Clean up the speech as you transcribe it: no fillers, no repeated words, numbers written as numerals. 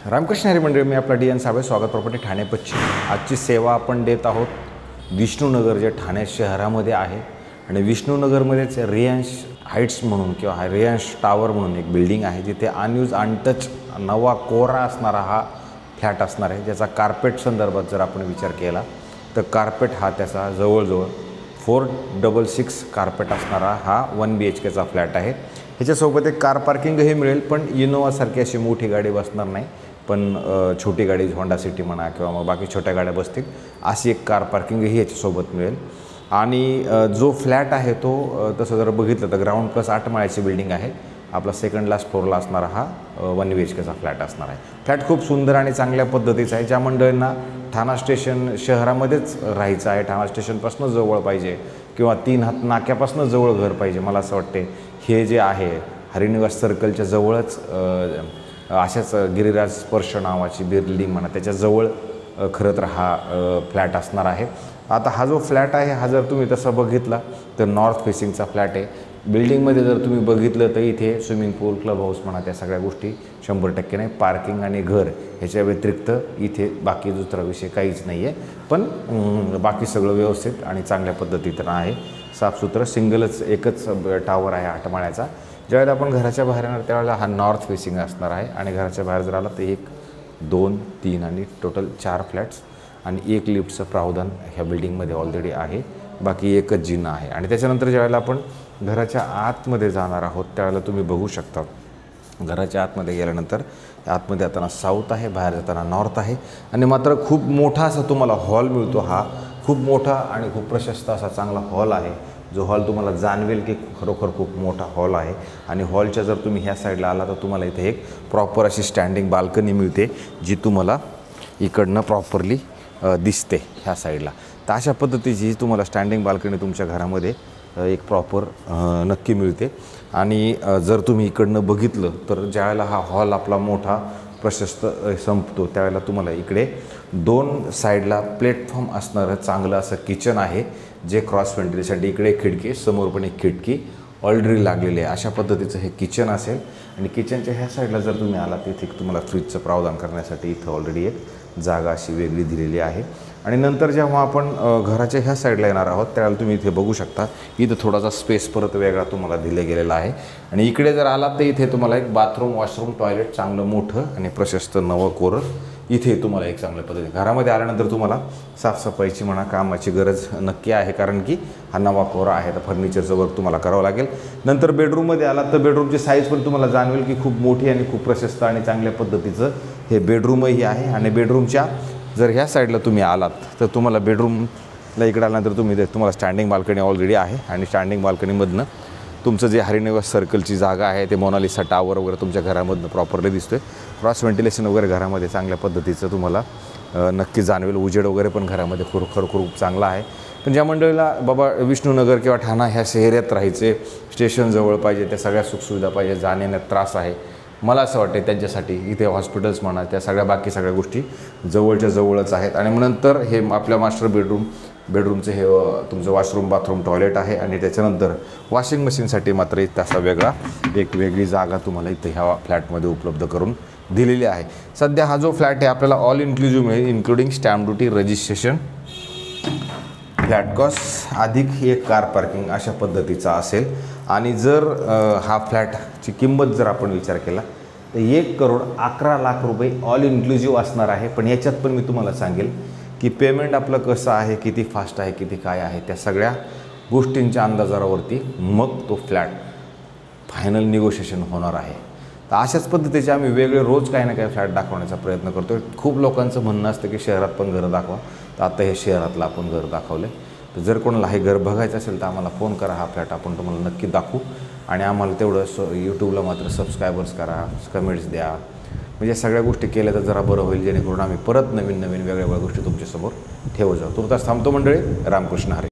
रामकृष्ण हरी मंडळी, मी आपला DN साबळे, स्वागत प्रॉपर्टी ठाणे पश्चिम। आजची सेवा आपण देत आहोत विष्णुनगर, जे ठाणे शहरामध्ये आहे। आणि विष्णुनगरमध्येच रियांश हाइट्स म्हणून किंवा रियांश टावर म्हणून एक बिल्डिंग आहे, जिथे अनयूज अनटच नवा कोरा असणारा हा फ्लॅट असणार आहे। ज्याचा कार्पेट संदर्भात जर आपण विचार केला तर कार्पेट हा त्याचा जवळजवळ 466 कार्पेट असणारा हा 1 BHKचा फ्लॅट आहे। ह्याच्यासोबत एक कार पार्किंगही मिळेल, पण इनोवासारखी अशी मोठी गाडी बसणार नाही, पण छोटी गाडी होंडा सिटी म्हणा किंवा मग बाकी छोट्या गाड्या बसतील अशी एक कार पार्किंगही याच्यासोबत मिळेल। आणि जो फ्लॅट आहे तो तसं जर बघितलं तर ग्राउंड प्लस 8 माळ्याची बिल्डिंग आहे। आपला सेकंड लास्ट फ्लोअरला असणारा हा 1 BHKचा फ्लॅट असणार आहे। फ्लॅट खूप सुंदर आणि चांगल्या पद्धतीचा आहे। ज्या मंडळींना ठाणा स्टेशन शहरामध्येच राहायचं आहे, ठाणा स्टेशनपासून जवळ पाहिजे किंवा 3 हात नाक्यापासून जवळ घर पाहिजे, मला असं वाटते हे जे आहे हरिनिवास सर्कलच्या जवळच अशाच गिरिराज स्पर्श नावाची बिल्डिंग म्हणा त्याच्याजवळ खरं तर हा फ्लॅट असणार आहे। आता हा जो फ्लॅट आहे हा जर तुम्ही तसा बघितला तर नॉर्थ फेसिंगचा फ्लॅट आहे। बिल्डिंगमध्ये जर तुम्ही बघितलं तर इथे स्विमिंग पूल, क्लब हाऊस म्हणा त्या सगळ्या गोष्टी 100% नाही। पार्किंग आणि घर ह्याच्या व्यतिरिक्त इथे बाकी दुसरा विषय काहीच नाही आहे, पण बाकी सगळं व्यवस्थित आणि चांगल्या पद्धतीनं आहे। साफसुथरं सिंगलच एकच टावर आहे 8 माळ्याचा। ज्यावेळेला आपण घराच्या बाहेर येणार त्यावेळेला हा नॉर्थ फेसिंग असणार आहे। आणि घराच्या बाहेर जर आला तर 1, 2, 3 आणि टोटल 4 फ्लॅट्स आणि 1 लिफ्टचं प्रावधान ह्या बिल्डिंगमध्ये ऑलरेडी आहे। बाकी एकच जिना आहे। आणि त्याच्यानंतर ज्यावेळेला आपण घराच्या आतमध्ये जाणार आहोत त्यावेळेला तुम्ही बघू शकता, घराच्या आतमध्ये गेल्यानंतर आतमध्ये जाताना साऊथ आहे, बाहेर जाताना नॉर्थ आहे। आणि मात्र खूप मोठा असा तुम्हाला हॉल मिळतो। हा खूप मोठा आणि खूप प्रशस्त असा चांगला हॉल आहे, जो हॉल तुम्हाला जाणवेल की खरोखर खूप मोठा हॉल आहे। आणि हॉलच्या जर तुम्ही ह्या साईडला आला तर तुम्हाला इथे एक प्रॉपर अशी स्टँडिंग बाल्कनी मिळते, जी तुम्हाला इकडनं प्रॉपरली दिसते ह्या साईडला। तर अशा पद्धतीची तुम्हाला स्टँडिंग बाल्कनी तुमच्या घरामध्ये एक प्रॉपर नक्की मिळते। आणि जर तुम्ही इकडनं बघितलं तर ज्यावेळेला हा हॉल आपला मोठा प्रशस्त संपतो त्यावेळेला तुम्हाला इकडे 2 साईडला प्लॅटफॉर्म असणारं चांगलं असं किचन आहे, जे क्रॉस व्हेंटिलेशनसाठी इकडे खिडकी, समोर पण एक खिडकी ऑलरेडी लागलेली आहे। अशा पद्धतीचं हे किचन असेल। आणि किचनच्या ह्या साईडला जर तुम्ही आला तिथे तुम्हाला फ्रीजचं प्रावधान करण्यासाठी इथं ऑलरेडी एक जागा अशी वेगळी दिलेली आहे। आणि नंतर जेव्हा आपण घराच्या ह्या साईडला येणार आहोत त्यावेळेला तुम्ही इथे बघू शकता, इथं थोडासा स्पेस परत वेगळा तुम्हाला दिला गेलेला आहे। आणि इकडे जर आलात तर इथे तुम्हाला एक बाथरूम, वॉशरूम, टॉयलेट चांगलं मोठं आणि प्रशस्त नवं कोरं इथे तुम्हाला एक चांगल्या पद्धती। घरामध्ये आल्यानंतर तुम्हाला साफसफाईची म्हणा कामाची गरज नक्की आहे, कारण की हा नवा कोरा आहे, तर फर्निचरचं वर्क तुम्हाला करावं लागेल। नंतर बेडरूममध्ये आलात तर बेडरूमची साईज पण तुम्हाला जाणवेल की खूप मोठी आणि खूप प्रशस्त आणि चांगल्या पद्धतीचं हे बेडरूमही आहे। आणि बेडरूमच्या जर ह्या साईडला तुम्ही आलात तर तुम्हाला बेडरूमला इकडे आल्यानंतर तुम्हाला स्टँडिंग बाल्कनी ऑलरेडी आहे। आणि स्टँडिंग बाल्कनीमधनं तुमचं जे हरिनिवास सर्कलची जागा आहे ते मोनालिसा टावर वगैरे तुमच्या घरामधनं प्रॉपरली दिसतोय। क्रॉस व्हेंटिलेशन वगैरे घरामध्ये चांगल्या पद्धतीचं तुम्हाला नक्की जाणवेल। उजेड वगैरे पण घरामध्ये खरोखर खूप चांगला आहे। पण ज्या मंडळीला बाबा विष्णुनगर किंवा ठाणा ह्या शहरात राहायचे, स्टेशन जवळ पाहिजे, त्या सगळ्या सुखसुविधा पाहिजे, जाण्यात त्रास आहे, मला असं वाटते त्यांच्यासाठी इथे हॉस्पिटल्स म्हणा त्या बाकी सगळ्या गोष्टी जवळच्या जवळच आहेत। आणि नंतर हे आपल्या मास्टर बेडरूमचं हे तुमचं वॉशरूम, बाथरूम, टॉयलेट आहे। आणि त्याच्यानंतर वॉशिंग मशीनसाठी मात्र एक तसा एक वेगळी जागा तुम्हाला इथे ह्या फ्लॅटमध्ये उपलब्ध करून दिलेली आहे। सध्या हा जो फ्लॅट आहे आपल्याला ऑल इन्क्लुझिव्ह मिळेल, including stamp duty, registration, flat cost अधिक एक कार पार्किंग अशा पद्धतीचा असेल। आणि जर हा फ्लॅटची किंमत जर आपण विचार केला तर 1,11,00,000 रुपये ऑल इन्क्लुझिव्ह असणार आहे। पण याच्यात पण मी तुम्हाला सांगेल की पेमेंट आपलं कसं आहे, किती फास्ट आहे, किती काय आहे, त्या सगळ्या गोष्टींच्या अंदाजावरती मग तो फ्लॅट फायनल निगोशिएशन होणार आहे। तर अशाच पद्धतीचे आम्ही वेगळे रोज काही ना काही फ्लॅट दाखवण्याचा प्रयत्न करतो। खूप लोकांचं म्हणणं असतं की शहरात पण घरं दाखवा, तर आता हे शहरातलं आपण घर दाखवलं। तर जर कोणाला हे घर बघायचं असेल तर आम्हाला फोन करा, हा फ्लॅट आपण तुम्हाला नक्की दाखवू। आणि आम्हाला तेवढं यूट्यूबला मात्र सबस्क्रायबर्स करा, कमेंट्स द्या, म्हणजे सगळ्या गोष्टी केल्या तर जरा बरं होईल, जेणेकरून आम्ही परत नवीन वेगवेगळ्या गोष्टी तुमच्यासमोर ठेवू जाऊ। तुर्तास थांबतो मंडळी। रामकृष्ण हरी।